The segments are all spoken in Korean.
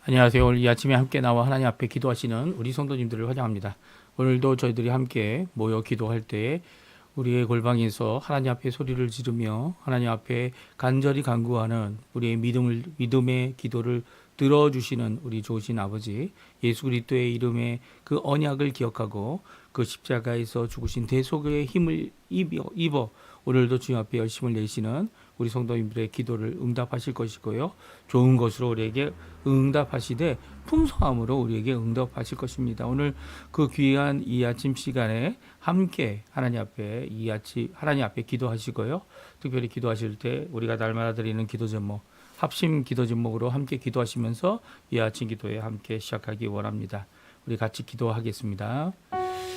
안녕하세요. 오늘 이 아침에 함께 나와 하나님 앞에 기도하시는 우리 성도님들을 환영합니다. 오늘도 저희들이 함께 모여 기도할 때에 우리의 골방에서 하나님 앞에 소리를 지르며 하나님 앞에 간절히 간구하는 우리의 믿음의 기도를 들어주시는 우리 좋으신 아버지 예수 그리스도의 이름의 그 언약을 기억하고 그 십자가에서 죽으신 대속의 힘을 입어 오늘도 주님 앞에 열심을 내시는 우리 성도님들의 기도를 응답하실 것이고요. 좋은 것으로 우리에게 응답하시되 풍성함으로 우리에게 응답하실 것입니다. 오늘 그 귀한 이 아침 시간에 함께 하나님 앞에 기도하시고요. 특별히 기도하실 때 우리가 날마다 드리는 기도 제목, 합심 기도 제목으로 함께 기도하시면서 이 아침 기도에 함께 시작하기 원합니다. 우리 같이 기도하겠습니다.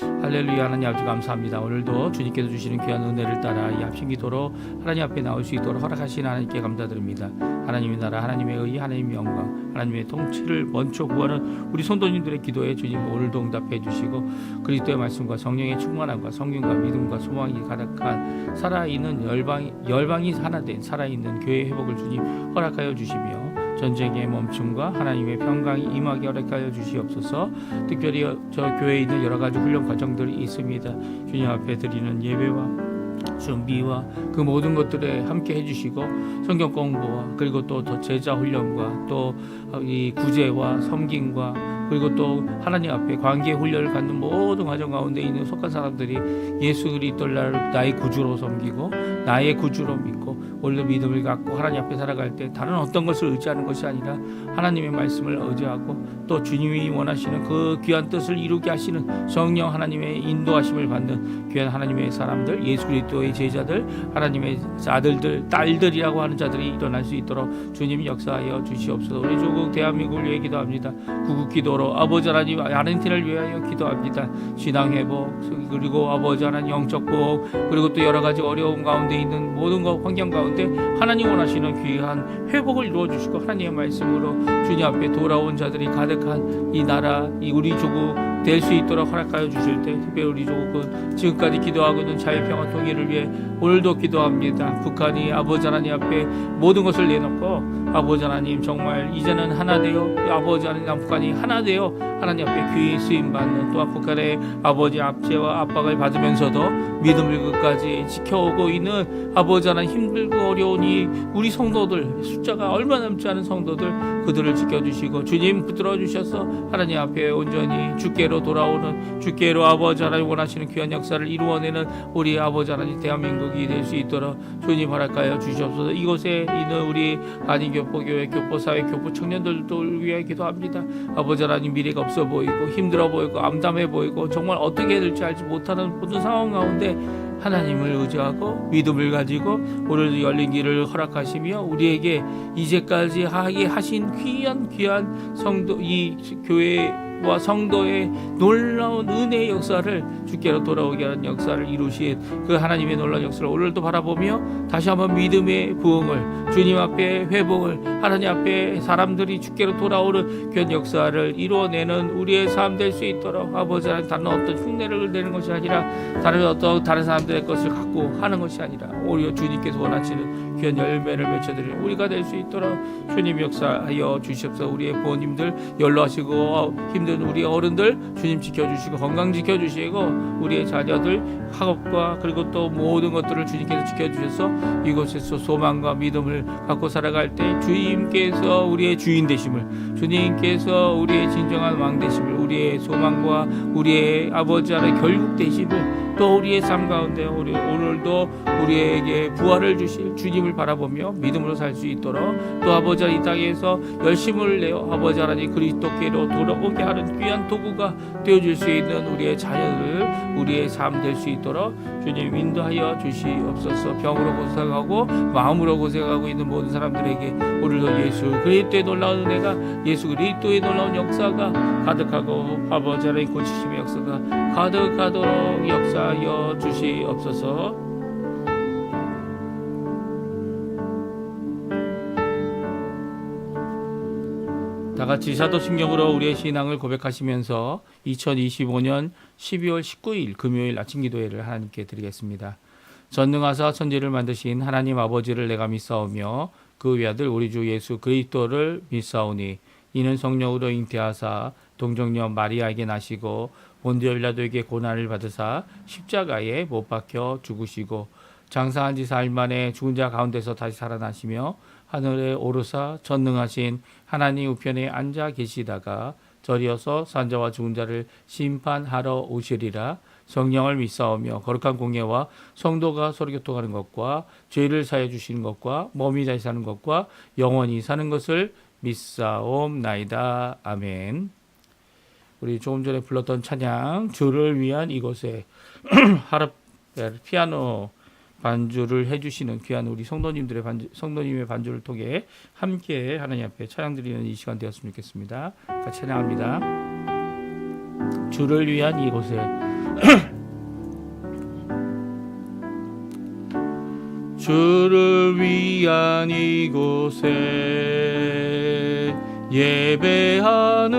할렐루야. 하나님 아버지 감사합니다. 오늘도 주님께서 주시는 귀한 은혜를 따라 이 합심 기도로 하나님 앞에 나올 수 있도록 허락하신 하나님께 감사드립니다. 하나님의 나라, 하나님의 의, 하나님의 영광, 하나님의 통치를 먼저 구하는 우리 성도님들의 기도에 주님 오늘도 응답해 주시고 그리스도의 말씀과 성령의 충만함과 성경과 믿음과 소망이 가득한 살아있는 열방이 하나 된 살아있는 교회의 회복을 주님 허락하여 주시며 전쟁의 멈춤과 하나님의 평강이 임하게 허락하여 주시옵소서. 특별히 저 교회에 있는 여러 가지 훈련 과정들이 있습니다. 주님 앞에 드리는 예배와 준비와 그 모든 것들에 함께 해주시고 성경 공부와 그리고 또 제자 훈련과 또 이 구제와 섬김과 그리고 또 하나님 앞에 관계 훈련을 갖는 모든 과정 가운데 있는 속한 사람들이 예수 그리스도를 나의 구주로 섬기고 나의 구주로 믿고 오늘도 믿음을 갖고 하나님 앞에 살아갈 때 다른 어떤 것을 의지하는 것이 아니라 하나님의 말씀을 의지하고 또 주님이 원하시는 그 귀한 뜻을 이루게 하시는 성령 하나님의 인도하심을 받는 귀한 하나님의 사람들, 예수 그리스도의 제자들, 하나님의 아들들, 딸들이라고 하는 자들이 일어날 수 있도록 주님이 역사하여 주시옵소서. 우리 조국 대한민국을 위해 기도합니다. 구국 기도로 아버지 하나님 아르헨티나를 위하여 기도합니다. 신앙 회복 그리고 아버지 하나님 영적 보호 그리고 또 여러 가지 어려움 가운데 있는 모든 환경 가운데 하나님 원하시는 귀한 회복을 이루어 주시고 하나님의 말씀으로 주님 앞에 돌아온 자들이 가득한 이 나라 이 우리 조국 될 수 있도록 허락하여 주실 때 특별히 우리 조국은 지금까지 기도하고 있는 자유평화 통일을 위해 오늘도 기도합니다. 북한이 아버지 하나님 앞에 모든 것을 내놓고 아버지 하나님 정말 이제는 하나 되어 아버지 하나님 북한이 하나 되어 하나님 앞에 귀히 쓰임받는 또한 북한의 아버지 압제와 압박을 받으면서도 믿음을 끝까지 지켜오고 있는 아버지 하나님 힘들고 어려운 이 우리 성도들 숫자가 얼마 남지 않은 성도들 그들을 지켜주시고 주님 붙들어 주셔서 하나님 앞에 온전히 주께로 돌아오는 주께로 아버지 하나님 원하시는 귀한 역사를 이루어내는 우리 아버지 하나님 대한민국이 될 수 있도록 주님 허락하여 주시옵소서. 이곳에 있는 우리 한인교포교회 교포사회 교포 청년들도 위해 기도합니다. 아버지 하나님 미래가 없어 보이고 힘들어 보이고 암담해 보이고 정말 어떻게 해야 될지 알지 못하는 모든 상황 가운데 하나님을 의지하고 믿음을 가지고 오늘도 열린 길을 허락하시며 우리에게 이제까지 하게 하신 귀한 성도 이 교회와 성도의 놀라운 은혜의 역사를 주께로 돌아오게 하는 역사를 이루신 그 하나님의 놀라운 역사를 오늘도 바라보며 다시 한번 믿음의 부흥을 주님 앞에 회복을 하나님 앞에 사람들이 주께로 돌아오는 귀한 역사를 이루어내는 우리의 삶 될 수 있도록 아버지 하나님 다른 어떤 흉내를 내는 것이 아니라 다른 사람들의 것을 갖고 하는 것이 아니라 오히려 주님께서 원하시는 귀한 열매를 맺혀드리는 우리가 될 수 있도록 주님 역사하여 주시옵소서. 우리의 부모님들 연로하시고 힘든 우리 어른들 주님 지켜주시고 건강 지켜주시고 우리의 자녀들 학업과 그리고 또 모든 것들을 주님께서 지켜주셔서 이곳에서 소망과 믿음을 갖고 살아갈 때 주님께서 우리의 주인 되심을 주님께서 우리의 진정한 왕 되심을 우리의 소망과 우리의 아버지 하나님 결국 되심을 또 우리의 삶 가운데 오늘도 우리에게 부활을 주실 주님을 바라보며 믿음으로 살 수 있도록 또 아버지 하나님 이 땅에서 열심을 내어 아버지 하나님 그리스도께로 돌아오게 하는 귀한 도구가 되어줄 수 있는 우리의 자녀들 우리의 삶 될 수 있도록 주님 인도하여 주시옵소서. 병으로 고생하고 마음으로 고생하고 있는 모든 사람들에게 오늘도 예수 그리스도의 놀라운 은혜가 예수 그리스도의 놀라운 역사가 가득하고 아버지 하나님 고치심의 역사가 가득하도록 역사하여 주시옵소서. 다같이 사도신경으로 우리의 신앙을 고백하시면서 2025년 12월 19일 금요일 아침 기도회를 하나님께 드리겠습니다. 전능하사 천지를 만드신 하나님 아버지를 내가 믿사오며 그 외아들 우리 주 예수 그리스도를 믿사오니 이는 성령으로 잉태하사 동정녀 마리아에게 나시고 본디오 빌라도에게 고난을 받으사 십자가에 못 박혀 죽으시고 장사한 지 사일 만에 죽은 자 가운데서 다시 살아나시며 하늘에 오르사 전능하신 하나님 우편에 앉아 계시다가 저리어서 산자와 죽은 자를 심판하러 오시리라. 성령을 믿사오며 거룩한 공예와 성도가 서로 교통하는 것과 죄를 사해 주시는 것과 몸이 다시 사는 것과 영원히 사는 것을 믿사옵나이다. 아멘. 우리 조금 전에 불렀던 찬양 주를 위한 이곳에 피아노 반주를 해주시는 귀한 우리 성도님의 반주를 통해 함께 하나님 앞에 찬양 드리는 이 시간 되었으면 좋겠습니다. 같이 찬양합니다. 주를 위한 이곳에 주를 위한 이곳에 예배하는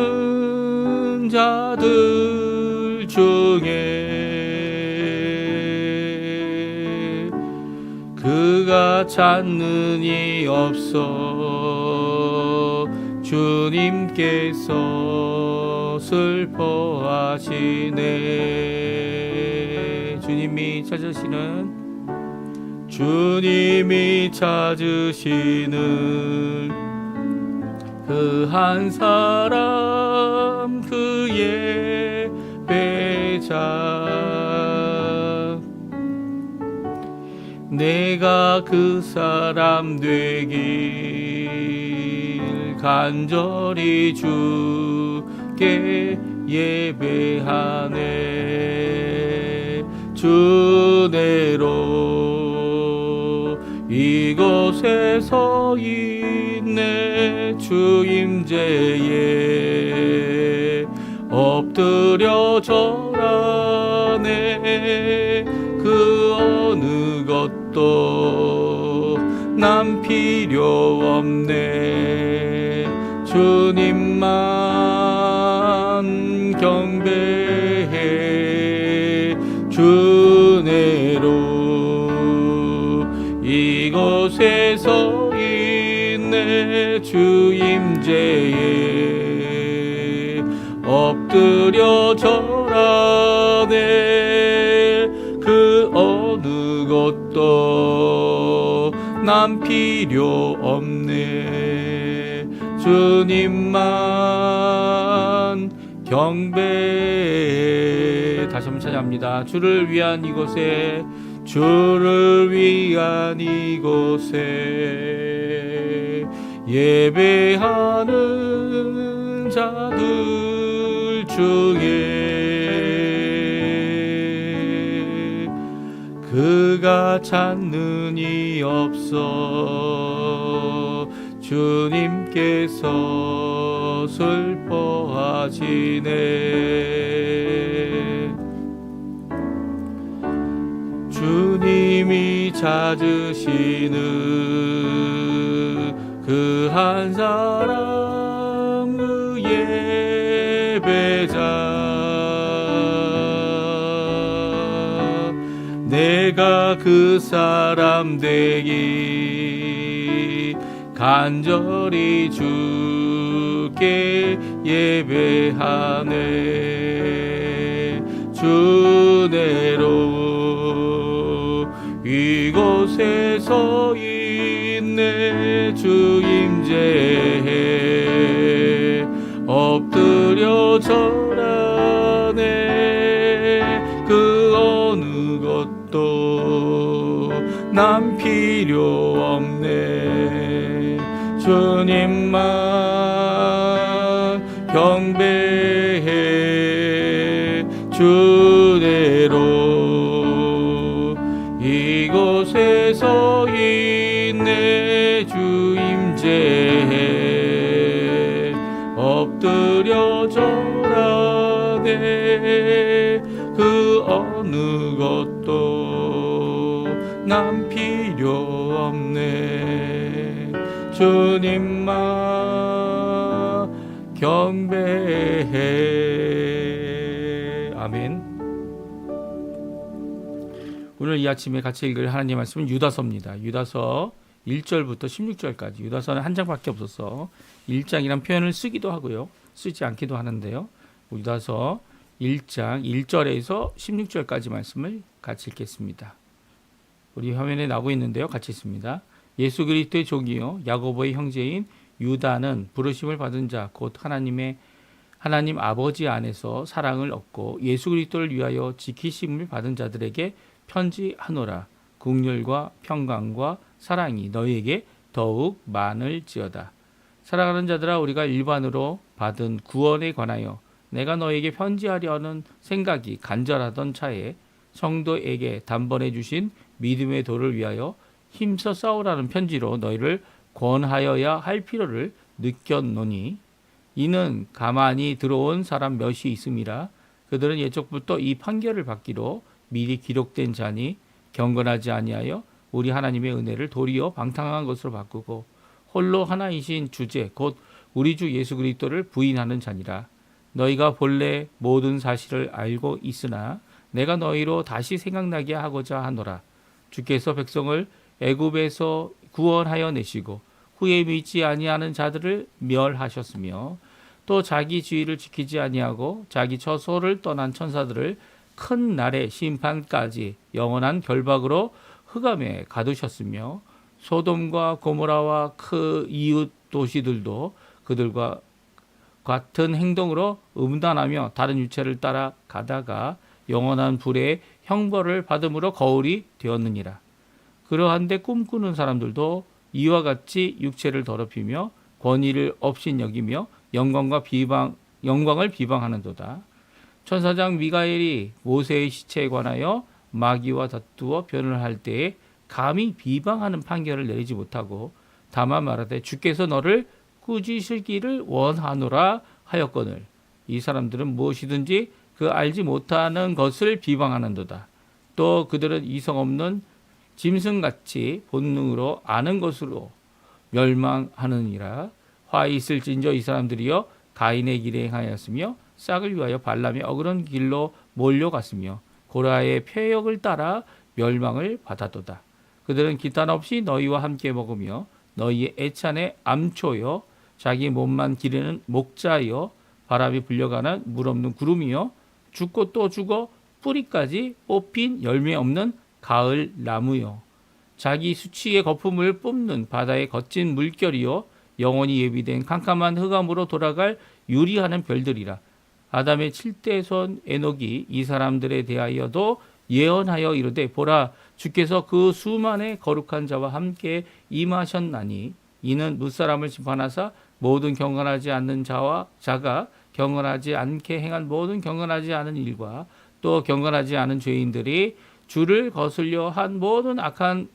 자들 중에 그가 찾는 이 없어 주님께서 슬퍼하시네. 주님이 찾으시는 그 한 사람 그의 예배자 내가 그 사람 되길 간절히 주께 예배하네. 주내로 이곳에 서 있네. 주 임재에 엎드려 절하네. 그 어느 것도 난 필요 없네. 주님만 경배해. 주내로 이곳에 서 있네. 주 임재에 엎드려 절하네. 그 어느 것도 난 필요 없네. 주님만 경배해. 다시 한번 찬양합니다. 주를 위한 이곳에 예배하는 자들 중에 그가 찾는 이 없어 주님께서 슬퍼하시네. 주님이 찾으시는 그 한 사람 그 예배자 내가 그 사람 되기 간절히 주께 예배하네. 주내로 이곳에 서 있네. 주 임재에 엎드려 절하네. 그 어느 것도 난 필요 없네. 주님만 경배해. 주내로 이곳에 서 있네. 주 임재에 엎드려 절하네. 그 어느 것도 난 필요 없네. 주님만 경배해. 아멘. 오늘 이 아침에 같이 읽을 하나님 말씀은 유다서입니다. 유다서 1절부터 16절까지 유다서는 한 장밖에 없어서 1장이란 표현을 쓰기도 하고요. 쓰지 않기도 하는데요. 유다서 1장 1절에서 16절까지 말씀을 같이 읽겠습니다. 우리 화면에 나오고 있는데요. 같이 읽습니다. 예수 그리스도의 종이요 야고보의 형제인 유다는 부르심을 받은 자 곧 하나님 아버지 안에서 사랑을 얻고 예수 그리스도를 위하여 지키심을 받은 자들에게 편지하노라. 긍휼과 평강과 사랑이 너희에게 더욱 많을지어다. 사랑하는 자들아, 우리가 일반으로 받은 구원에 관하여 내가 너에게 편지하려는 생각이 간절하던 차에 성도에게 단번에 주신 믿음의 도를 위하여 힘써 싸우라는 편지로 너희를 권하여야 할 필요를 느꼈노니 이는 가만히 들어온 사람 몇이 있음이라. 그들은 예적부터 이 판결을 받기로 미리 기록된 자니 경건하지 아니하여 우리 하나님의 은혜를 도리어 방탕한 것으로 바꾸고 홀로 하나이신 주제 곧 우리 주 예수 그리스도를 부인하는 자니라. 너희가 본래 모든 사실을 알고 있으나 내가 너희로 다시 생각나게 하고자 하노라. 주께서 백성을 애굽에서 구원하여 내시고 후에 믿지 아니하는 자들을 멸하셨으며 또 자기 지위를 지키지 아니하고 자기 처소를 떠난 천사들을 큰 날의 심판까지 영원한 결박으로 흑암에 가두셨으며 소돔과 고모라와 그 이웃 도시들도 그들과 같은 행동으로 음란하며 다른 유체를 따라 가다가 영원한 불의 형벌을 받음으로 거울이 되었느니라. 그러한데 꿈꾸는 사람들도 이와 같이 육체를 더럽히며 권위를 업신여기며 영광을 비방하는도다. 천사장 미가엘이 모세의 시체에 관하여 마귀와 다투어 변을 할 때에 감히 비방하는 판결을 내리지 못하고 다만 말하되 주께서 너를 꾸짖으시기를 원하노라 하였거늘 이 사람들은 무엇이든지 그 알지 못하는 것을 비방하는도다. 또 그들은 이성 없는 짐승같이 본능으로 아는 것으로 멸망하느니라. 화 있을진저 이 사람들이여 가인의 길에 행하였으며 싹을 위하여 발람의 어그런 길로 몰려갔으며 고라의 폐역을 따라 멸망을 받았도다. 그들은 기탄 없이 너희와 함께 먹으며 너희의 애찬의 암초여 자기 몸만 기르는 목자여 바람이 불려가는 물 없는 구름이여 죽고 또 죽어 뿌리까지 뽑힌 열매 없는 가을 나무여 자기 수치의 거품을 뿜는 바다의 거친 물결이여 영원히 예비된 캄캄한 흑암으로 돌아갈 유리하는 별들이라. 아담의 7대 손 에녹이 이 사람들에 대하여도 예언하여 이르되 보라 주께서 그 수만의 거룩한 자와 함께 임하셨나니 이는 무사람을 심판하사 모든 경건하지 않는 자가 경건하지 않게 행한 모든 경건하지 않은 일과 또 경건하지 않은 죄인들이 주를 거슬려 한 모든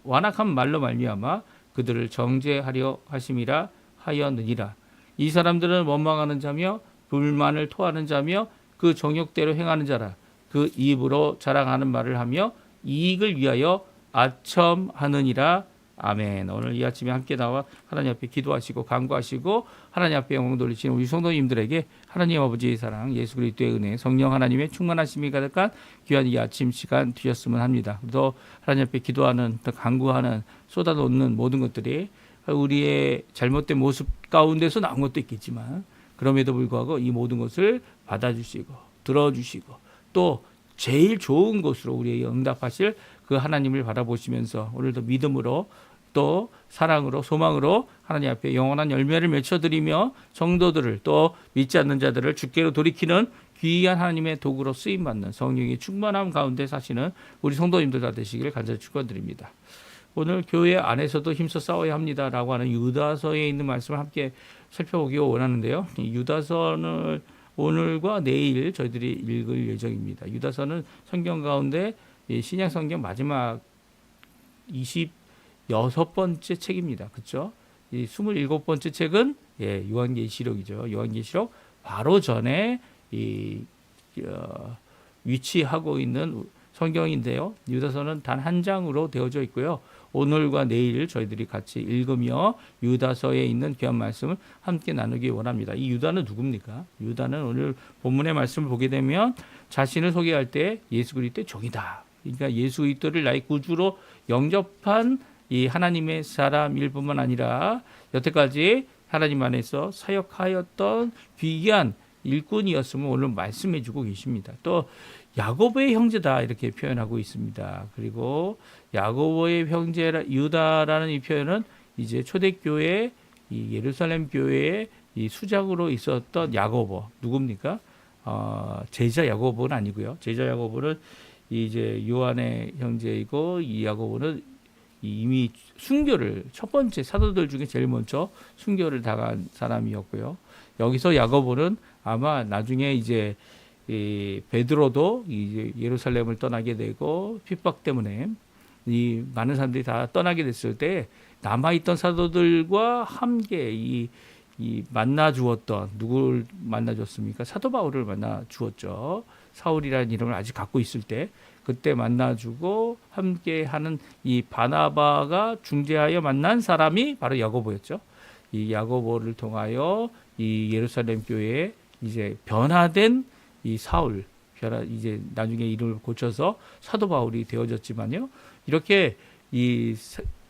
완악한 말로 말미암아 그들을 정죄하려 하심이라 하였느니라. 이 사람들은 원망하는 자며 불만을 토하는 자며 그 정욕대로 행하는 자라. 그 입으로 자랑하는 말을 하며 이익을 위하여 아첨하느니라. 아멘. 오늘 이 아침에 함께 나와 하나님 앞에 기도하시고 간구하시고 하나님 앞에 영광 돌리시는 우리 성도님들에게 하나님 아버지의 사랑, 예수 그리스도의 은혜, 성령 하나님의 충만하심이 가득한 귀한 이 아침 시간 되셨으면 합니다. 또 하나님 앞에 기도하는, 또 간구하는, 쏟아놓는 모든 것들이 우리의 잘못된 모습 가운데서 나온 것도 있겠지만 그럼에도 불구하고 이 모든 것을 받아주시고 들어주시고 또 제일 좋은 것으로 우리에게 응답하실 그 하나님을 바라보시면서 오늘도 믿음으로 또 사랑으로 소망으로 하나님 앞에 영원한 열매를 맺혀드리며 성도들을 또 믿지 않는 자들을 주께로 돌이키는 귀한 하나님의 도구로 쓰임받는 성령의 충만함 가운데 사시는 우리 성도님들 다 되시기를 간절히 축원드립니다. 오늘 교회 안에서도 힘써 싸워야 합니다라고 하는 유다서에 있는 말씀을 함께 살펴보기 원하는데요. 이 유다서는 오늘과 내일 저희들이 읽을 예정입니다. 유다서는 성경 가운데 신약 성경 마지막 26번째 책입니다. 그렇죠? 이 27번째 책은 요한계시록이죠. 요한계시록 바로 전에 위치하고 있는 성경인데요. 유다서는 단 한 장으로 되어져 있고요. 오늘과 내일 저희들이 같이 읽으며 유다서에 있는 귀한 말씀을 함께 나누기 원합니다. 이 유다는 누굽니까? 유다는 오늘 본문의 말씀을 보게 되면 자신을 소개할 때 예수 그리스도의 종이다. 그러니까 예수 그리스도를 나의 구주로 영접한 이 하나님의 사람일 뿐만 아니라 여태까지 하나님 안에서 사역하였던 귀한 일꾼이었음을 오늘 말씀해 주고 계십니다. 또 야고보의 형제다 이렇게 표현하고 있습니다. 그리고 야고보의 형제 유다라는 이 표현은 이제 초대교회 이 예루살렘 교회의 이 수장으로 있었던 야고보 누굽니까? 제자 야고보는 아니고요. 제자 야고보는 이제 요한의 형제이고 이 야고보는 이미 순교를 첫 번째 사도들 중에 제일 먼저 순교를 당한 사람이었고요. 여기서 야고보는 아마 나중에 이제 이 베드로도 이제 예루살렘을 떠나게 되고 핍박 때문에 이 많은 사람들이 다 떠나게 됐을 때 남아있던 사도들과 함께 이 만나 주었던 누구를 만나 줬습니까? 사도 바울을 만나 주었죠. 사울이라는 이름을 아직 갖고 있을 때 그때 만나 주고 함께 하는 이 바나바가 중재하여 만난 사람이 바로 야고보였죠. 이 야고보를 통하여 이 예루살렘 교회에 이제 변화된 이 사울 이제 나중에 이름을 고쳐서 사도 바울이 되어졌지만요. 이렇게 이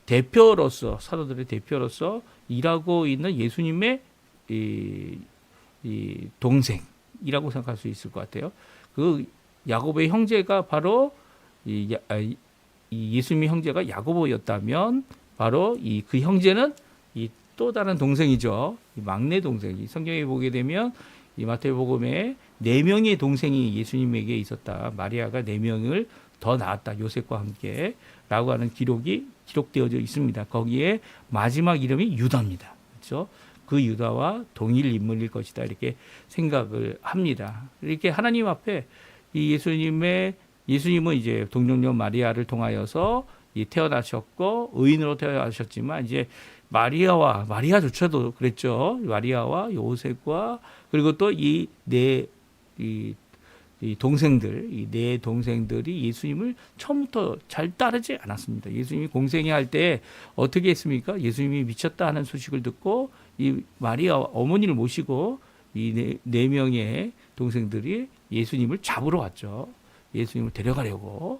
대표로서 사도들의 대표로서 일하고 있는 예수님의 이 동생이라고 생각할 수 있을 것 같아요. 그 야고보의 형제가 바로 이 예수님의 형제가 야고보였다면 바로 그 형제는 이 또 다른 동생이죠. 이 막내 동생이 성경에 보게 되면 이 마태복음에 4명의 동생이 예수님에게 있었다. 마리아가 4명을 더 낳았다. 요셉과 함께 라고 하는 기록이 기록되어져 있습니다. 거기에 마지막 이름이 유다입니다. 그렇죠? 그 유다와 동일 인물일 것이다. 이렇게 생각을 합니다. 이렇게 하나님 앞에 이 예수님은 이제 동정녀 마리아를 통하여서 태어나셨고 의인으로 태어나셨지만 이제 마리아조차도 그랬죠. 마리아와 요셉과 그리고 또 이 동생들, 이 네 동생들이 예수님을 처음부터 잘 따르지 않았습니다. 예수님이 공생애할 때 어떻게 했습니까? 예수님이 미쳤다 하는 소식을 듣고 이 마리아 어머니를 모시고 이 네 명의 동생들이 예수님을 잡으러 왔죠. 예수님을 데려가려고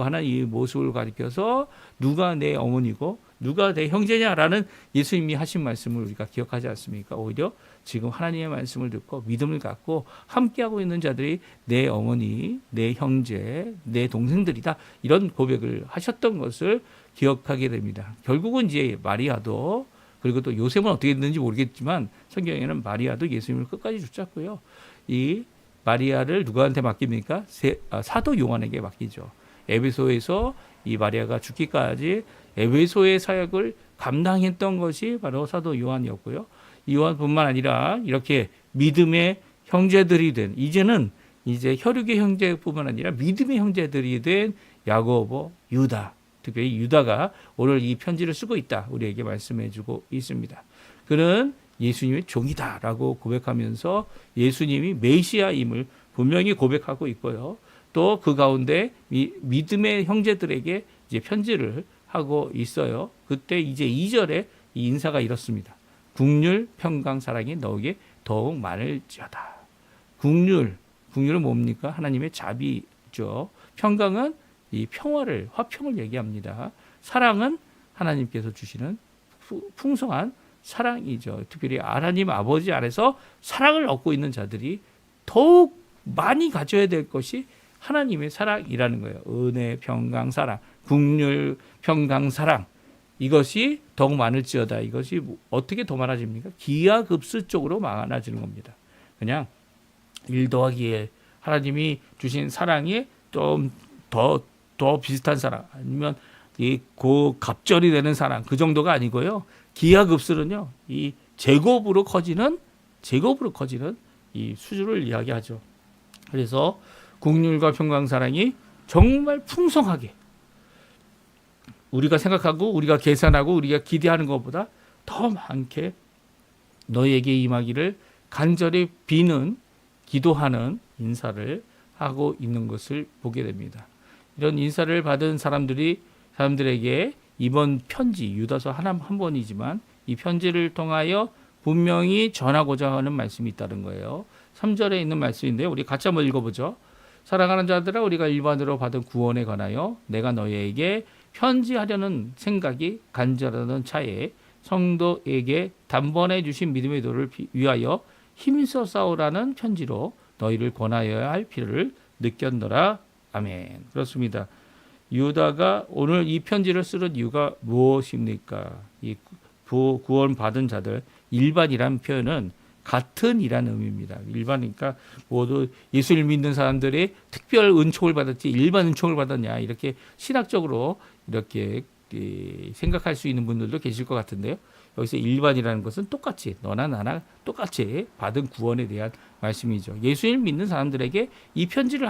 하는 이 모습을 가리켜서 누가 내 어머니고 누가 내 형제냐라는 예수님이 하신 말씀을 우리가 기억하지 않습니까? 오히려 지금 하나님의 말씀을 듣고 믿음을 갖고 함께하고 있는 자들이 내 어머니, 내 형제, 내 동생들이다. 이런 고백을 하셨던 것을 기억하게 됩니다. 결국은 이제 마리아도 그리고 또 요셉은 어떻게 됐는지 모르겠지만 성경에는 마리아도 예수님을 끝까지 붙잡고요. 이 마리아를 누구한테 맡깁니까? 사도 요한에게 맡기죠. 에베소에서 이 마리아가 죽기까지 에베소의 사역을 감당했던 것이 바로 사도 요한이었고요. 요한뿐만 아니라 이렇게 믿음의 형제들이 된 이제는 이제 혈육의 형제뿐만 아니라 믿음의 형제들이 된 야고보, 유다, 특별히 유다가 오늘 이 편지를 쓰고 있다. 우리에게 말씀해주고 있습니다. 그는 예수님의 종이다라고 고백하면서 예수님이 메시아임을 분명히 고백하고 있고요. 또 그 가운데 믿음의 형제들에게 이제 편지를 하고 있어요. 그때 이제 2절에 이 인사가 이렇습니다. 국률, 평강, 사랑이 너에게 더욱 많을지어다. 국률은 뭡니까? 하나님의 자비죠. 평강은 이 평화를, 화평을 얘기합니다. 사랑은 하나님께서 주시는 풍성한 사랑이죠. 특별히 하나님 아버지 안에서 사랑을 얻고 있는 자들이 더욱 많이 가져야 될 것이 하나님의 사랑이라는 거예요. 은혜, 평강, 사랑, 국률, 평강, 사랑. 이것이 더욱 많을지어다. 이것이 어떻게 더 많아집니까? 기하급수 쪽으로 많아지는 겁니다. 그냥 1 더하기 1 하나님이 주신 사랑이 좀 더 비슷한 사랑 아니면 이 고갑절이 되는 사랑 그 정도가 아니고요. 기하급수는요. 이 제곱으로 커지는 이 수준을 이야기하죠. 그래서 국률과 평강 사랑이 정말 풍성하게 우리가 생각하고 우리가 계산하고 우리가 기대하는 것보다 더 많게 너에게 임하기를 간절히 비는 기도하는 인사를 하고 있는 것을 보게 됩니다. 이런 인사를 받은 사람들에게 이번 편지 유다서 한 번이지만 이 편지를 통하여 분명히 전하고자 하는 말씀이 있다는 거예요. 3절에 있는 말씀인데요. 우리 같이 한번 읽어보죠. 사랑하는 자들아 우리가 일반으로 받은 구원에 관하여 내가 너희에게 편지하려는 생각이 간절하던 차에 성도에게 단번에 주신 믿음의 도를 위하여 힘써 싸우라는 편지로 너희를 권하여야 할 필요를 느꼈노라. 아멘. 그렇습니다. 유다가 오늘 이 편지를 쓰는 이유가 무엇입니까? 이 구원 받은 자들, 일반이라는 표현은 같은 이라는 의미입니다. 일반이니까 모두 예수를 믿는 사람들이 특별 은총을 받았지 일반 은총을 받았냐 이렇게 신학적으로 이렇게 생각할 수 있는 분들도 계실 것 같은데요. 여기서 일반이라는 것은 똑같이 너나 나나 똑같이 받은 구원에 대한 말씀이죠. 예수를 믿는 사람들에게 이 편지를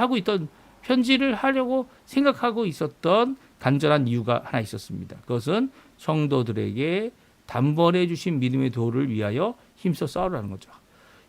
하려고 생각하고 있었던 간절한 이유가 하나 있었습니다. 그것은 성도들에게 단번에 주신 믿음의 도를 위하여 힘써 싸우라는 거죠.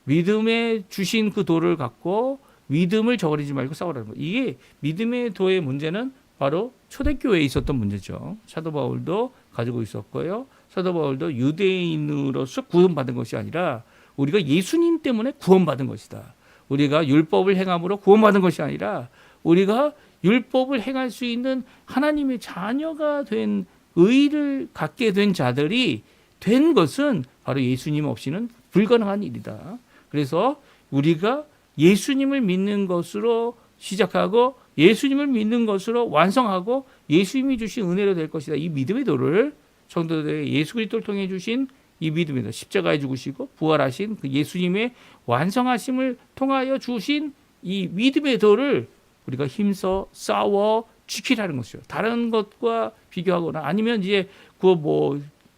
믿음에 주신 그 도를 갖고 믿음을 저버리지 말고 싸우라는 거죠. 이게 믿음의 도의 문제는 바로 초대교회에 있었던 문제죠. 사도 바울도 가지고 있었고요. 사도 바울도 유대인으로서 구원받은 것이 아니라 우리가 예수님 때문에 구원받은 것이다. 우리가 율법을 행함으로 구원받은 것이 아니라 우리가 율법을 행할 수 있는 하나님의 자녀가 된 의를 갖게 된 자들이 된 것은 바로 예수님 없이는 불가능한 일이다. 그래서 우리가 예수님을 믿는 것으로 시작하고 예수님을 믿는 것으로 완성하고 예수님이 주신 은혜로 될 것이다. 이 믿음의 도를 성도들에게 예수 그리스도를 통해 주신 이 믿음의 도, 십자가에 죽으시고 부활하신 그 예수님의 완성하심을 통하여 주신 이 믿음의 도를 우리가 힘써 싸워 지키라는 것이죠. 다른 것과 비교하거나 아니면 이제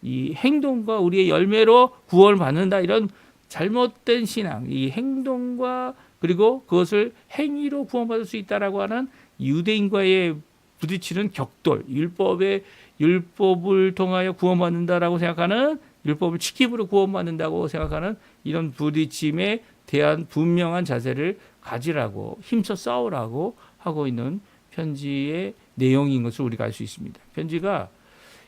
이 행동과 우리의 열매로 구원을 받는다 이런 잘못된 신앙, 이 행동과 그리고 그것을 행위로 구원받을 수 있다라고 하는 유대인과의 부딪히는 격돌, 율법을 통하여 구원받는다라고 생각하는 율법을 지킴으로 구원받는다고 생각하는 이런 부딪힘에 대한 분명한 자세를 가지라고 힘써 싸우라고 하고 있는 편지의 내용인 것을 우리가 알 수 있습니다. 편지가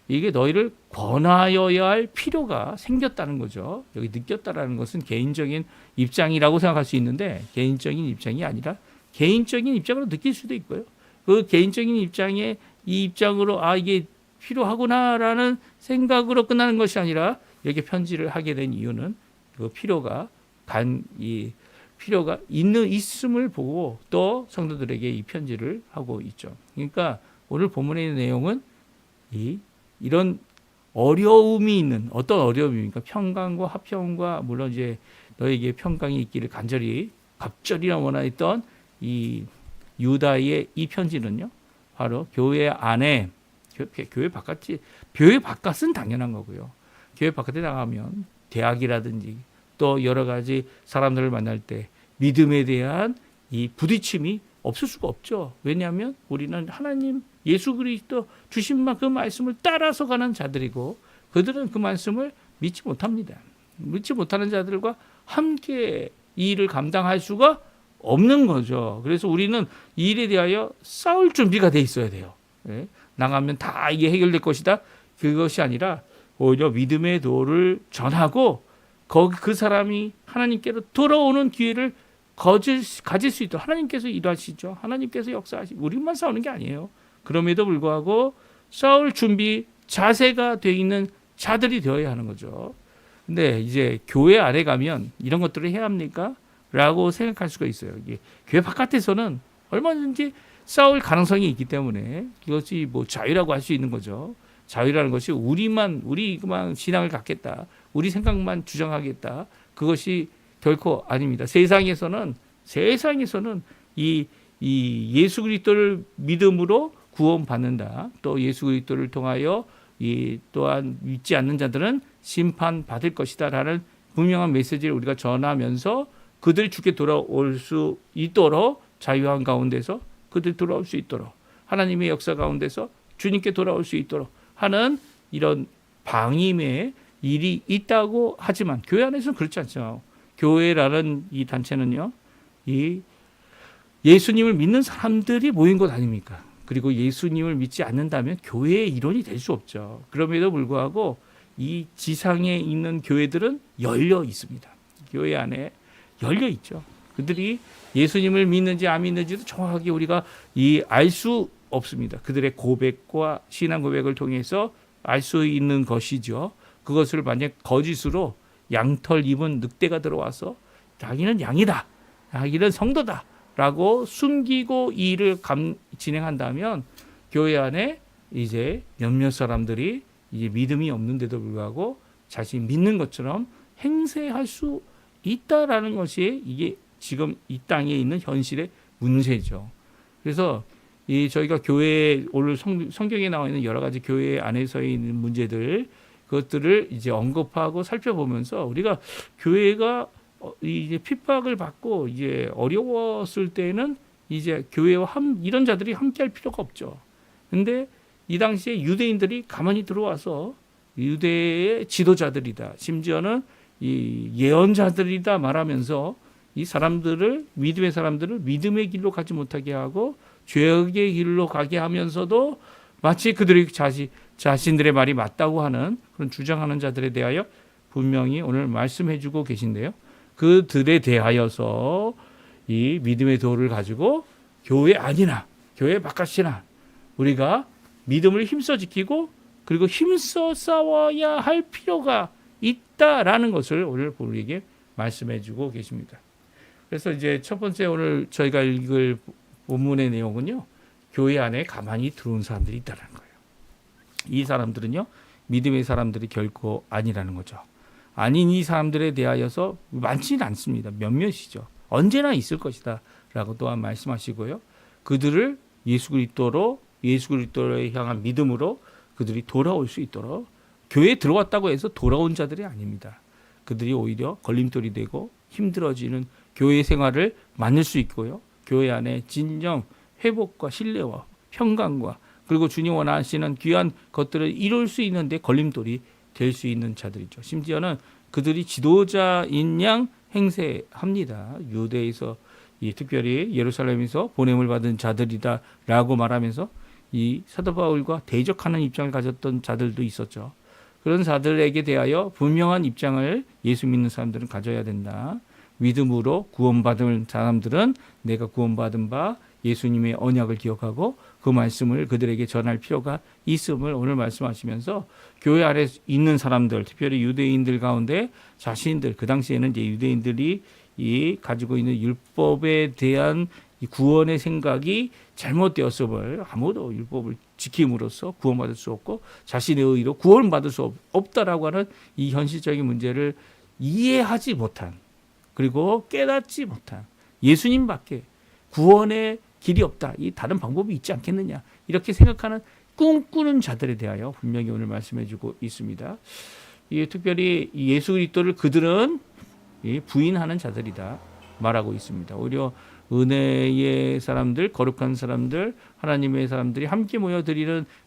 이게 너희를 권하여야 할 필요가 생겼다는 거죠. 여기 느꼈다라는 것은 개인적인 입장이라고 생각할 수 있는데 개인적인 입장이 아니라 개인적인 입장으로 느낄 수도 있고요. 그 개인적인 입장에 이 입장으로 이게 필요하구나라는 생각으로 끝나는 것이 아니라 이렇게 편지를 하게 된 이유는 그 필요가 있음을 보고 또 성도들에게 이 편지를 하고 있죠. 그러니까 오늘 본문의 내용은 이런 어려움이 있는 어떤 어려움입니까? 평강과 화평과 물론 이제 너에게 평강이 있기를 갑절이나 원하였던 이 유다의 이 편지는요. 바로 교회 안에 교회 바깥은 당연한 거고요. 교회 바깥에 나가면 대학이라든지 또 여러 가지 사람들을 만날 때 믿음에 대한 이 부딪힘이 없을 수가 없죠. 왜냐하면 우리는 하나님 예수 그리스도 주신 그 말씀을 따라서 가는 자들이고 그들은 그 말씀을 믿지 못합니다. 믿지 못하는 자들과 함께 이 일을 감당할 수가 없는 거죠. 그래서 우리는 이 일에 대하여 싸울 준비가 돼 있어야 돼요. 나가면 다 이게 해결될 것이다. 그것이 아니라 오히려 믿음의 도를 전하고 그 사람이 하나님께로 돌아오는 기회를 가질 수 있도록 하나님께서 일하시죠. 하나님께서 역사하시고 우리만 싸우는 게 아니에요. 그럼에도 불구하고 싸울 준비 자세가 돼 있는 자들이 되어야 하는 거죠. 근데 이제 교회 안에 가면 이런 것들을 해야 합니까? 라고 생각할 수가 있어요. 이게 교회 바깥에서는 얼마든지 싸울 가능성이 있기 때문에 이것이 자유라고 할 수 있는 거죠. 자유라는 것이 우리만 신앙을 갖겠다. 우리 생각만 주장하겠다. 그것이 결코 아닙니다. 세상에서는 이 예수 그리스도를 믿음으로 구원받는다. 또 예수 그리스도를 통하여 또한 믿지 않는 자들은 심판받을 것이다라는 분명한 메시지를 우리가 전하면서 그들이 주께 돌아올 수 있도록 자유한 가운데서 그들이 돌아올 수 있도록 하나님의 역사 가운데서 주님께 돌아올 수 있도록 하는 이런 방임의 일이 있다고 하지만 교회 안에서는 그렇지 않죠. 교회라는 이 단체는요, 이 예수님을 믿는 사람들이 모인 것 아닙니까? 그리고 예수님을 믿지 않는다면 교회의 일원이 될 수 없죠. 그럼에도 불구하고 이 지상에 있는 교회들은 열려 있습니다. 교회 안에 열려 있죠. 그들이 예수님을 믿는지 안 믿는지도 정확하게 우리가 알 수 없습니다. 그들의 고백과 신앙 고백을 통해서 알 수 있는 것이죠. 그것을 만약 거짓으로 양털 입은 늑대가 들어와서 자기는 양이다, 자기는 성도다 라고 숨기고 이 일을 진행한다면 교회 안에 이제 몇몇 사람들이 이제 믿음이 없는데도 불구하고 자신이 믿는 것처럼 행세할 수 있다라는 것이 이게 지금 이 땅에 있는 현실의 문제죠. 그래서 저희가 교회 오늘 성경에 나와 있는 여러 가지 교회 안에서 있는 문제들 그것들을 이제 언급하고 살펴보면서 우리가 교회가 이제 핍박을 받고 이제 어려웠을 때는 이제 교회와 이런 자들이 함께할 필요가 없죠. 근데 이 당시에 유대인들이 가만히 들어와서 유대의 지도자들이다, 심지어는 이 예언자들이다 말하면서 이 사람들을 믿음의 사람들을 믿음의 길로 가지 못하게 하고 죄의 길로 가게 하면서도 마치 그들이 자신들의 말이 맞다고 하는 그런 주장하는 자들에 대하여 분명히 오늘 말씀해주고 계신데요. 그들에 대하여서 이 믿음의 도를 가지고 교회 안이나 교회 바깥이나 우리가 믿음을 힘써 지키고 그리고 힘써 싸워야 할 필요가 있다라는 것을 오늘 우리에게 말씀해주고 계십니다. 그래서 이제 첫 번째 오늘 저희가 읽을 본문의 내용은요, 교회 안에 가만히 들어온 사람들이 있다는 거예요. 이 사람들은요, 믿음의 사람들이 결코 아니라는 거죠. 아닌 이 사람들에 대하여서 많지는 않습니다. 몇몇이죠. 언제나 있을 것이다 라고 또한 말씀하시고요. 그들을 예수 그리스도를 향한 믿음으로 그들이 돌아올 수 있도록, 교회에 들어왔다고 해서 돌아온 자들이 아닙니다. 그들이 오히려 걸림돌이 되고 힘들어지는 교회 생활을 만들 수 있고요. 교회 안에 진정 회복과 신뢰와 평강과 그리고 주님 원하시는 귀한 것들을 이룰 수 있는데 걸림돌이 될 수 있는 자들이죠. 심지어는 그들이 지도자인 양 행세합니다. 유대에서 특별히 예루살렘에서 보냄을 받은 자들이다라고 말하면서 이 사도 바울과 대적하는 입장을 가졌던 자들도 있었죠. 그런 자들에게 대하여 분명한 입장을 예수 믿는 사람들은 가져야 된다. 믿음으로 구원받은 사람들은 내가 구원받은 바 예수님의 언약을 기억하고 그 말씀을 그들에게 전할 필요가 있음을 오늘 말씀하시면서 교회 안에 있는 사람들, 특별히 유대인들 가운데 자신들, 그 당시에는 이제 유대인들이 가지고 있는 율법에 대한 이 구원의 생각이 잘못되었음을, 아무도 율법을 지킴으로써 구원받을 수 없고 자신의 의로 구원받을 수 없다라고 하는 이 현실적인 문제를 이해하지 못한, 그리고 깨닫지 못한, 예수님밖에 구원의 길이 없다, 이 다른 방법이 있지 않겠느냐, 이렇게 생각하는 꿈꾸는 자들에 대하여 분명히 오늘 말씀해주고 있습니다. 특별히 예수 그리스도를 그들은 부인하는 자들이다 말하고 있습니다. 오히려 은혜의 사람들, 거룩한 사람들, 하나님의 사람들이 함께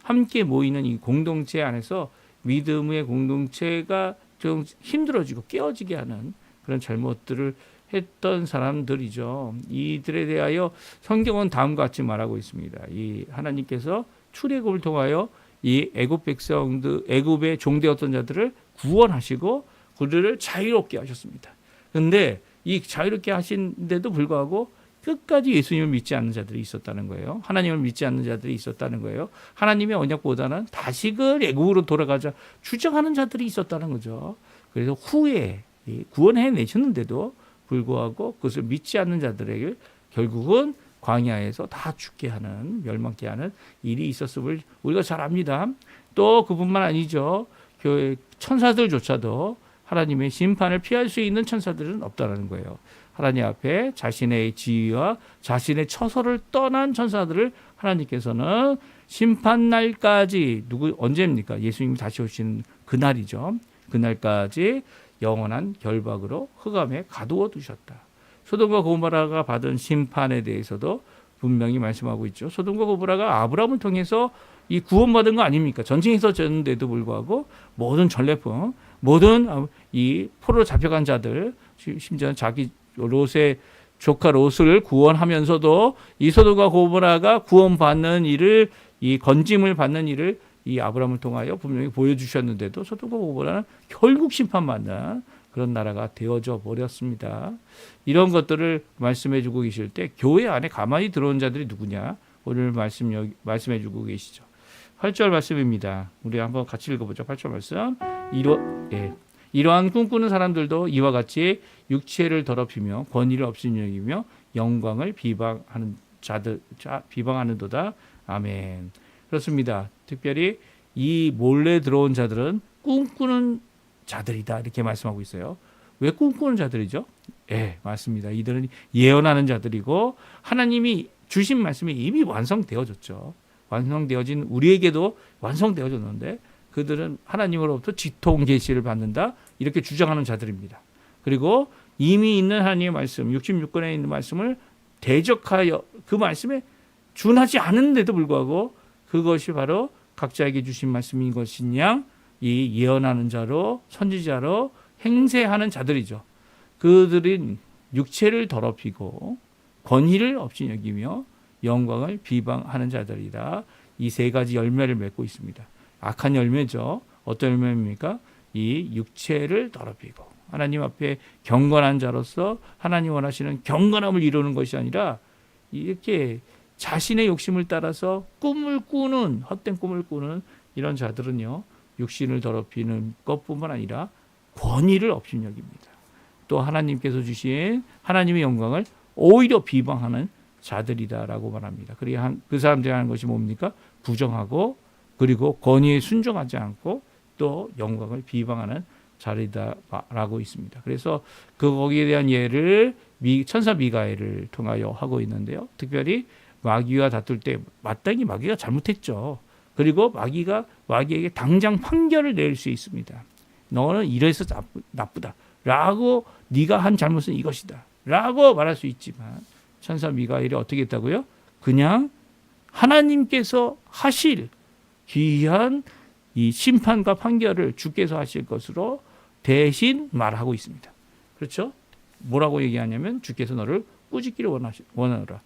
함께 모이는 이 공동체 안에서 믿음의 공동체가 좀 힘들어지고 깨어지게 하는 그런 잘못들을 했던 사람들이죠. 이들에 대하여 성경은 다음과 같이 말하고 있습니다. 이 하나님께서 출애굽을 통하여 이 애굽의 종되었던 자들을 구원하시고 그들을 자유롭게 하셨습니다. 그런데 이 자유롭게 하신데도 불구하고 끝까지 예수님을 믿지 않는 자들이 있었다는 거예요. 하나님을 믿지 않는 자들이 있었다는 거예요. 하나님의 언약보다는 다시금 애굽으로 돌아가자 주장하는 자들이 있었다는 거죠. 그래서 후에 구원해 내셨는데도 불구하고 그것을 믿지 않는 자들에게 결국은 광야에서 다 죽게 하는, 멸망케 하는 일이 있었음을 우리가 잘 압니다. 또 그뿐만 아니죠. 교회 천사들조차도 하나님의 심판을 피할 수 있는 천사들은 없다는 거예요. 하나님 앞에 자신의 지위와 자신의 처소를 떠난 천사들을 하나님께서는 심판날까지, 언제입니까? 예수님이 다시 오시는 그날이죠. 그날까지 영원한 결박으로 흑암에 가두어 두셨다. 소돔과 고모라가 받은 심판에 대해서도 분명히 말씀하고 있죠. 소돔과 고모라가 아브라함을 통해서 이 구원받은 거 아닙니까? 전쟁에서 졌는데도 불구하고 모든 전래품, 모든 이 포로로 잡혀간 자들, 심지어 자기 롯의 조카 롯을 구원하면서도 이 소돔과 고모라가 구원받는 일을, 이 건짐을 받는 일을 이 아브라함을 통하여 분명히 보여주셨는데도 소돔과 고모라는 결국 심판받는 그런 나라가 되어져 버렸습니다. 이런 것들을 말씀해주고 계실 때 교회 안에 가만히 들어온 자들이 누구냐? 오늘 말씀해 주고 계시죠. 8절 말씀입니다. 우리 한번 같이 읽어보죠. 8절 말씀. 이러한 꿈꾸는 사람들도 이와 같이 육체를 더럽히며 권위를 없인 여기며 영광을 비방하는도다. 아멘. 그렇습니다. 특별히 이 몰래 들어온 자들은 꿈꾸는 자들이다 이렇게 말씀하고 있어요. 왜 꿈꾸는 자들이죠? 맞습니다. 이들은 예언하는 자들이고 하나님이 주신 말씀이 이미 완성되어졌죠. 완성되어진 우리에게도 완성되어졌는데 그들은 하나님으로부터 지통 계시를 받는다 이렇게 주장하는 자들입니다. 그리고 이미 있는 하나님의 말씀 66권에 있는 말씀을 대적하여 그 말씀에 준하지 않은데도 불구하고 그것이 바로 각자에게 주신 말씀인 것인 양 이 예언하는 자로 선지자로 행세하는 자들이죠. 그들은 육체를 더럽히고 권위를 없이 여기며 영광을 비방하는 자들이다. 이 세 가지 열매를 맺고 있습니다. 악한 열매죠. 어떤 열매입니까? 이 육체를 더럽히고 하나님 앞에 경건한 자로서 하나님 원하시는 경건함을 이루는 것이 아니라 이렇게 자신의 욕심을 따라서 꿈을 꾸는 헛된 꿈을 꾸는 이런 자들은요. 육신을 더럽히는 것뿐만 아니라 권위를 업신여깁니다. 또 하나님께서 주신 하나님의 영광을 오히려 비방하는 자들이다라고 말합니다. 그 사람들이 하는 것이 뭡니까? 부정하고 그리고 권위에 순종하지 않고 또 영광을 비방하는 자리다라고 있습니다. 그래서 거기에 대한 예를 천사 미가엘을 통하여 하고 있는데요. 특별히 마귀와 다툴 때 마땅히 마귀가 잘못했죠. 그리고 마귀에게 당장 판결을 낼 수 있습니다. 너는 이래서 나쁘다라고 네가 한 잘못은 이것이다 라고 말할 수 있지만 천사 미가엘이 어떻게 했다고요? 그냥 하나님께서 하실 귀한 이 심판과 판결을 주께서 하실 것으로 대신 말하고 있습니다. 그렇죠? 뭐라고 얘기하냐면 주께서 너를 꾸짖기를 원하노라.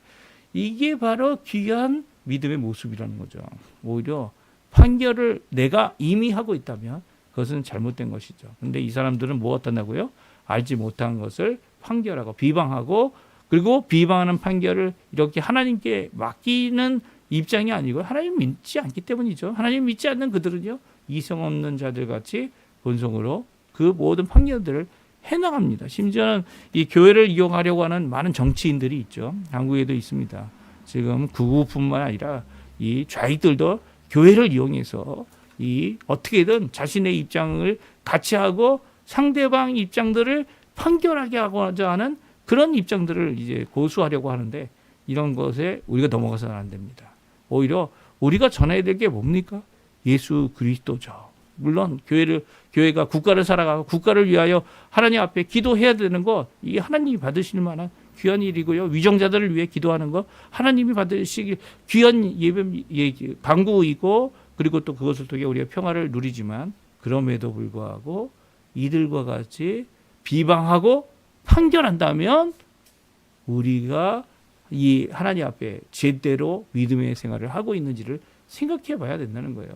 이게 바로 귀한 믿음의 모습이라는 거죠. 오히려 판결을 내가 이미 하고 있다면 그것은 잘못된 것이죠. 그런데 이 사람들은 뭐 어떠냐고요? 알지 못한 것을 판결하고 비방하고 그리고 비방하는 판결을 이렇게 하나님께 맡기는 입장이 아니고 하나님 믿지 않기 때문이죠. 하나님 믿지 않는 그들은요. 이성 없는 자들 같이 본성으로 그 모든 판결들을 해나갑니다. 심지어는 이 교회를 이용하려고 하는 많은 정치인들이 있죠. 한국에도 있습니다. 지금 극우뿐만 아니라 이 좌익들도 교회를 이용해서 이 어떻게든 자신의 입장을 같이 하고 상대방 입장들을 판결하게 하고자 하는 그런 입장들을 이제 고수하려고 하는데 이런 것에 우리가 넘어가서는 안 됩니다. 오히려 우리가 전해야 될 게 뭡니까? 예수 그리스도죠. 물론 교회가 국가를 살아가고 국가를 위하여 하나님 앞에 기도해야 되는 거 이 하나님이 받으실 만한 귀한 일이고요. 위정자들을 위해 기도하는 거 하나님이 받으시기 귀한 강구이고 그리고 또 그것을 통해 우리가 평화를 누리지만 그럼에도 불구하고 이들과 같이 비방하고 판결한다면 우리가 이 하나님 앞에 제대로 믿음의 생활을 하고 있는지를 생각해 봐야 된다는 거예요.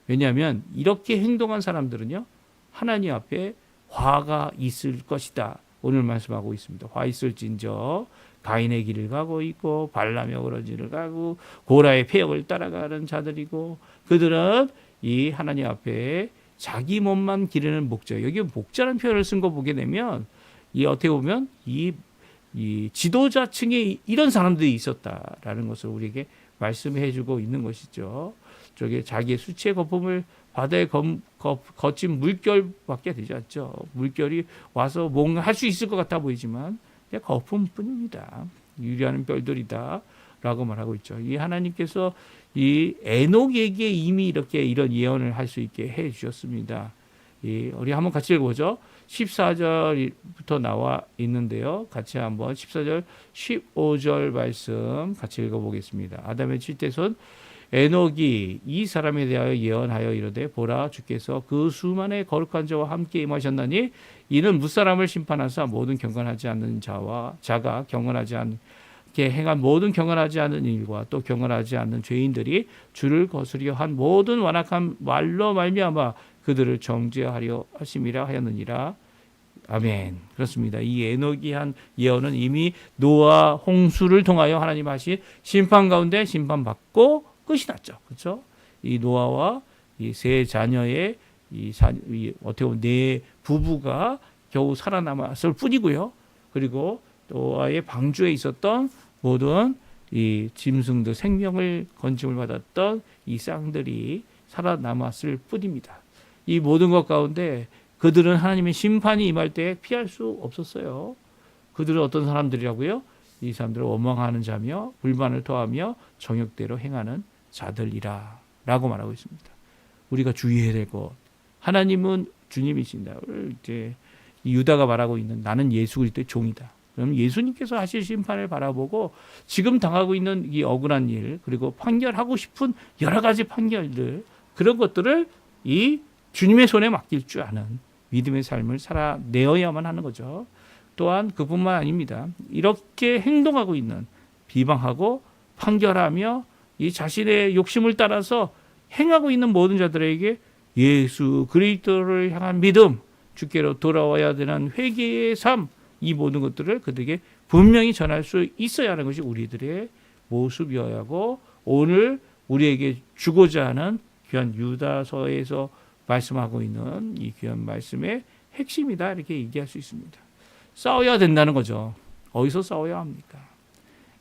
왜냐하면 이렇게 행동한 사람들은요. 하나님 앞에 화가 있을 것이다. 오늘 말씀하고 있습니다. 화 있을진저 가인의 길을 가고 있고 발람의 어러지를 가고 고라의 폐역을 따라가는 자들이고 그들은 이 하나님 앞에 자기 몸만 기르는 목자. 여기 목자라는 표현을 쓴 거 보게 되면 이 어떻게 보면 이 지도자층에 이런 사람들이 있었다라는 것을 우리에게 말씀해 주고 있는 것이죠. 저게 자기의 수치의 거품을 바다에 거친 물결밖에 되지 않죠. 물결이 와서 뭔가 할 수 있을 것 같아 보이지만 그냥 거품뿐입니다. 유리하는 별들이다 라고 말하고 있죠. 이 하나님께서 이 에녹에게 이미 이런 예언을 할 수 있게 해 주셨습니다. 우리 한번 같이 읽어보죠. 14절부터 나와 있는데요. 같이 한번 14절, 15절 말씀 같이 읽어보겠습니다. 아담의 칠대손 에녹이 이 사람에 대하여 예언하여 이르되 보라 주께서 그 수만의 거룩한 자와 함께 임하셨나니 이는 무사람을 심판하사 모든 경건하지 않는 자가 경건하지 않게 행한 모든 경건하지 않은 일과 또 경건하지 않는 죄인들이 주를 거스려 한 모든 완악한 말로 말미암아 그들을 정죄하려 하심이라 하였느니라. 아멘. 그렇습니다. 이 에녹이 한 예언은 이미 노아 홍수를 통하여 하나님 하신 심판 가운데 심판받고 끝이 났죠. 그렇죠? 이 노아와 이 세 자녀의 어떻게 보면 네 부부가 겨우 살아남았을 뿐이고요. 그리고 노아의 방주에 있었던 모든 이 짐승들 생명을 건짐을 받았던 이 쌍들이 살아남았을 뿐입니다. 이 모든 것 가운데 그들은 하나님의 심판이 임할 때 피할 수 없었어요. 그들은 어떤 사람들이라고요? 이 사람들은 원망하는 자며 불만을 토하며 정욕대로 행하는 자들이라 라고 말하고 있습니다. 우리가 주의해야 될 것, 하나님은 주님이신다. 이제 유다가 말하고 있는 나는 예수 그리스도의 종이다. 그럼 예수님께서 하실 심판을 바라보고 지금 당하고 있는 이 억울한 일, 그리고 판결하고 싶은 여러 가지 판결들, 그런 것들을 이 주님의 손에 맡길 줄 아는 믿음의 삶을 살아내어야만 하는 거죠. 또한 그뿐만 아닙니다. 이렇게 행동하고 있는, 비방하고 판결하며 이 자신의 욕심을 따라서 행하고 있는 모든 자들에게 예수 그리스도를 향한 믿음, 주께로 돌아와야 되는 회개의 삶, 이 모든 것들을 그들에게 분명히 전할 수 있어야 하는 것이 우리들의 모습이어야 하고, 오늘 우리에게 주고자 하는 귀한 유다서에서 말씀하고 있는 이 귀한 말씀의 핵심이다, 이렇게 얘기할 수 있습니다. 싸워야 된다는 거죠. 어디서 싸워야 합니까?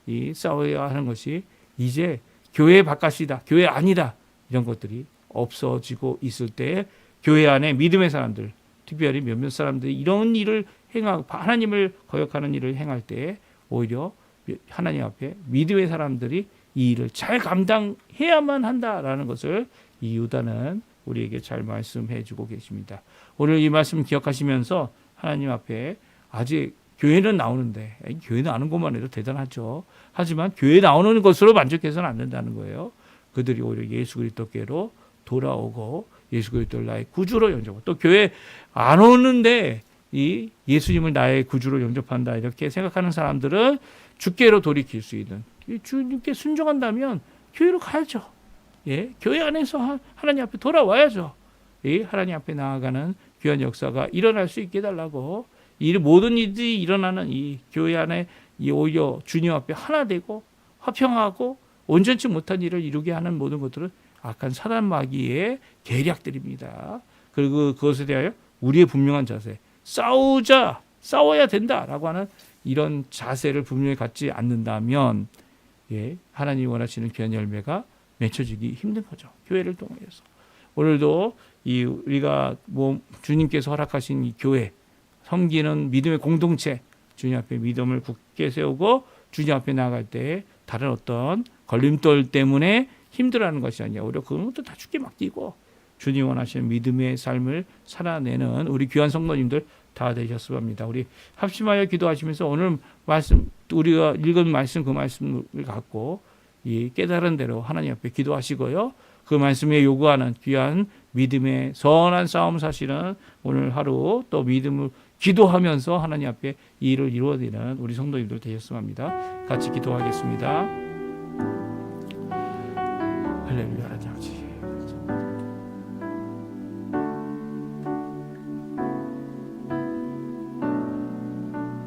이 싸워야 하는 것이 이제 교회 바깥이다, 교회 아니다, 이런 것들이 없어지고 있을 때 교회 안에 믿음의 사람들, 특별히 몇몇 사람들이 이런 일을 행하고 하나님을 거역하는 일을 행할 때 오히려 하나님 앞에 믿음의 사람들이 이 일을 잘 감당해야만 한다라는 것을 이 유다는 우리에게 잘 말씀해 주고 계십니다. 오늘 이 말씀 기억하시면서 하나님 앞에 아직 교회는 나오는데, 교회 나오는 것만 해도 대단하죠. 하지만 교회 나오는 것으로 만족해서는 안 된다는 거예요. 그들이 오히려 예수 그리스도께로 돌아오고 예수 그리스도를 나의 구주로 영접하고, 또 교회 안 오는데 이 예수님을 나의 구주로 영접한다 이렇게 생각하는 사람들은 주께로 돌이킬 수 있는, 주님께 순종한다면 교회로 가야죠. 예, 교회 안에서 하나님 앞에 돌아와야죠. 예, 하나님 앞에 나아가는 귀한 역사가 일어날 수 있게 해달라고, 이 모든 일이 일어나는 이 교회 안에 이 오히려 주님 앞에 하나 되고 화평하고 온전치 못한 일을 이루게 하는 모든 것들은 악한 사단 마귀의 계략들입니다. 그리고 그것에 대하여 우리의 분명한 자세, 싸워야 된다라고 하는 이런 자세를 분명히 갖지 않는다면, 예, 하나님이 원하시는 귀한 열매가 맺혀지기 힘든 거죠. 교회를 통해서. 오늘도 우리가 주님께서 허락하신 이 교회, 섬기는 믿음의 공동체, 주님 앞에 믿음을 굳게 세우고 주님 앞에 나아갈 때 다른 어떤 걸림돌 때문에 힘들어하는 것이 아니라 오히려 그런 것도 다 주께 맡기고 주님 원하시는 믿음의 삶을 살아내는 우리 귀한 성도님들 다 되셨으면 합니다. 우리 합심하여 기도하시면서 오늘 말씀, 우리가 읽은 말씀, 그 말씀을 갖고 이 깨달은 대로 하나님 앞에 기도하시고요. 그 말씀에 요구하는 귀한 믿음의 선한 싸움 사실은 오늘 하루 또 믿음을 기도하면서 하나님 앞에 이 일을 이루어내는 우리 성도님들 되셨으면 합니다. 같이 기도하겠습니다. 할렐루야, 하나님 아버지.